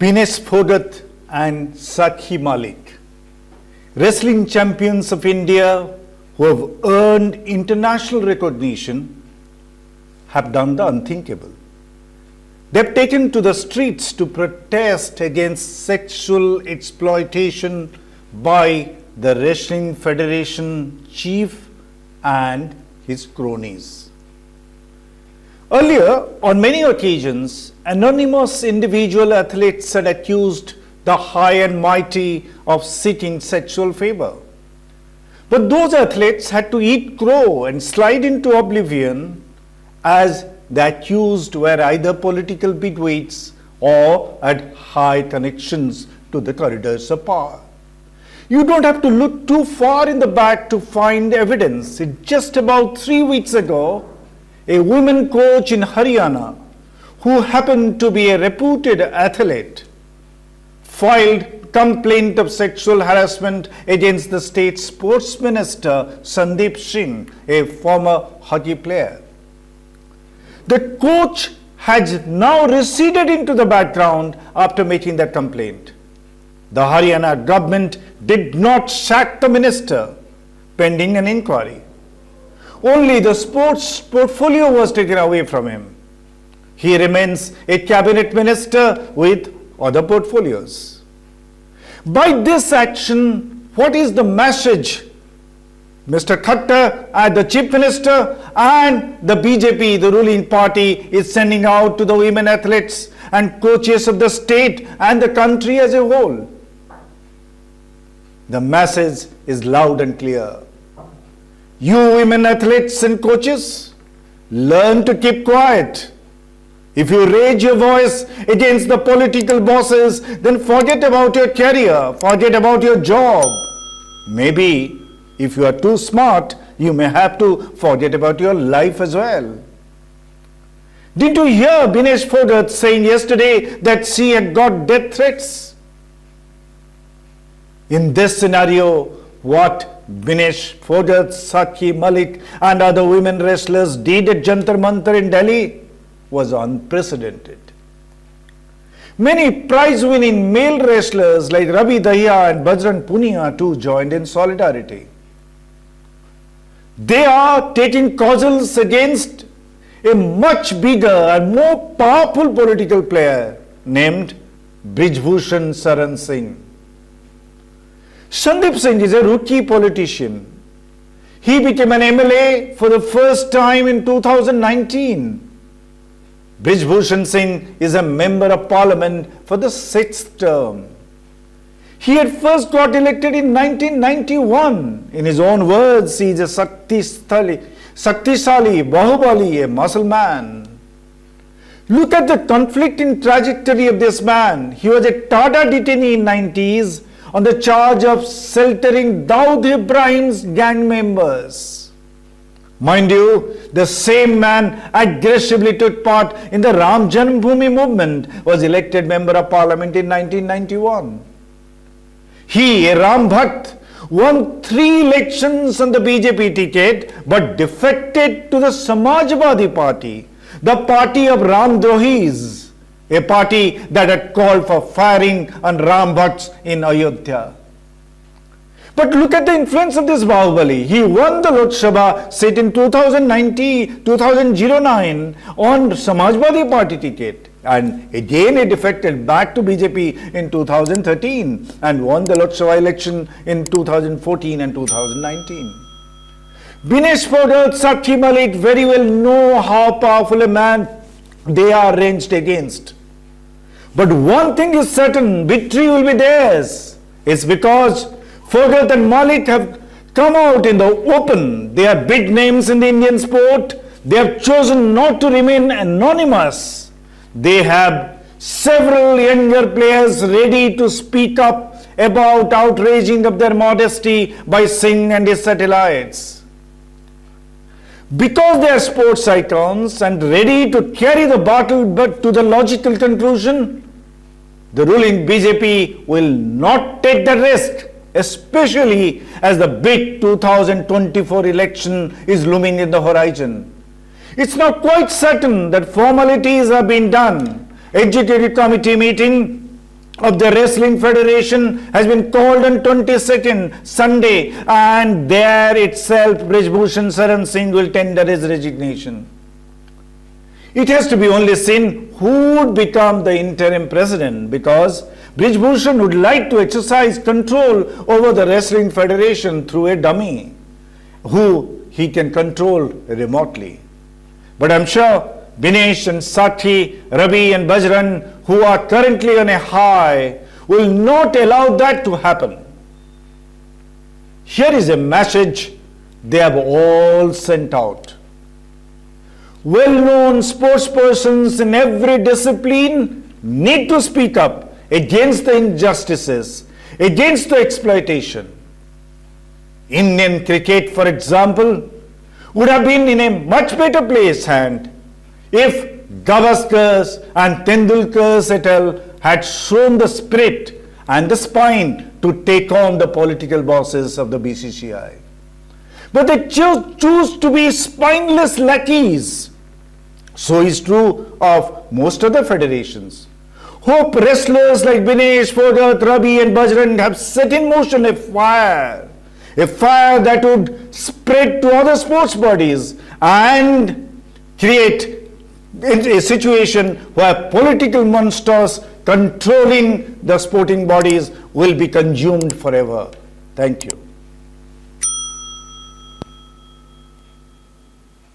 Binesh Phogat and Sakhi Malik, wrestling champions of India who have earned international recognition, have done the unthinkable. They have taken to the streets to protest against sexual exploitation by the Wrestling Federation chief and his cronies. Earlier, on many occasions, anonymous individual athletes had accused the high and mighty of seeking sexual favor. But those athletes had to eat crow and slide into oblivion, as the accused were either political bigwigs or had high connections to the corridors of power. You don't have to look too far in the back to find evidence. Just about 3 weeks ago, a women coach in Haryana, who happened to be a reputed athlete, filed complaint of sexual harassment against the state sports minister Sandeep Singh, a former hockey player. The coach has now receded into the background after making that complaint. The Haryana government did not sack the minister, pending an inquiry. Only the sports portfolio was taken away from him. He remains a cabinet minister with other portfolios. By this action, what is the message Mr. Khattar, the chief minister, and the BJP, the ruling party, is sending out to the women athletes and coaches of the state and the country as a whole? The message is loud and clear. You women athletes and coaches, learn to keep quiet. If you raise your voice against the political bosses, then forget about your career, forget about your job. Maybe if you are too smart, you may have to forget about your life as well. Did you hear Binesh Phogat saying yesterday that she had got death threats? In this scenario, what Binesh Phogat, Sakhi Malik and other women wrestlers did at Jantar Mantar in Delhi was unprecedented. Many prize-winning male wrestlers like Ravi Dahiya and Bajrang Punia too joined in solidarity. They are taking cudgels against a much bigger and more powerful political player named Brijbhushan Saran Singh. Sandeep Singh is a rookie politician. He became an MLA for the first time in 2019. Brijbhushan Singh is a member of parliament for the 6th term. He had first got elected in 1991. In his own words, he is a Shaktisali, Bahubali, a muscle man. Look at the conflicting trajectory of this man. He was a Tata detainee in 90s on the charge of sheltering Dawood Ibrahim's gang members. Mind you, the same man aggressively took part in the Ram Janmabhoomi movement, was elected member of parliament in 1991. He, a Ram Bhakt, won 3 elections on the BJP ticket but defected to the Samajwadi Party, the party of Ram Drohis, a party that had called for firing on Ram Bhakts in Ayodhya. But look at the influence of this Bahubali. He won the Lok Sabha seat in 2009 on Samajwadi Party ticket. And again he defected back to BJP in 2013 and won the Lok Sabha election in 2014 and 2019. Binesh Phogat, Sakhi Malik very well know how powerful a man they are ranged against. But one thing is certain, victory will be theirs. It's because Phogat and Malik have come out in the open. They are big names in the Indian sport. They have chosen not to remain anonymous. They have several younger players ready to speak up about outraging of their modesty by Singh and his satellites. Because they are sports icons and ready to carry the battle but to the logical conclusion, the ruling BJP will not take the risk, especially as the big 2024 election is looming in the horizon. It's not quite certain that formalities are being done. Executive committee meeting of the Wrestling Federation has been called on 22nd Sunday, and there itself Brij Bhushan Saran Singh will tender his resignation. It has to be only seen who would become the interim president, because Brij Bhushan would like to exercise control over the Wrestling Federation through a dummy who he can control remotely. But I'm sure Binesh and Sakhi, Ravi and Bajran, who are currently on a high, will not allow that to happen. Here is a message they have all sent out. Well-known sports persons in every discipline need to speak up against the injustices, against the exploitation. Indian cricket, for example, would have been in a much better place hand if Gavaskar and Tendulkar et al. Had shown the spirit and the spine to take on the political bosses of the BCCI. But they choose to be spineless lackeys. So is true of most other federations. Hope wrestlers like Binesh, Phogat, Ravi and Bajrang have set in motion a fire that would spread to other sports bodies and create a situation where political monsters controlling the sporting bodies will be consumed forever. Thank you.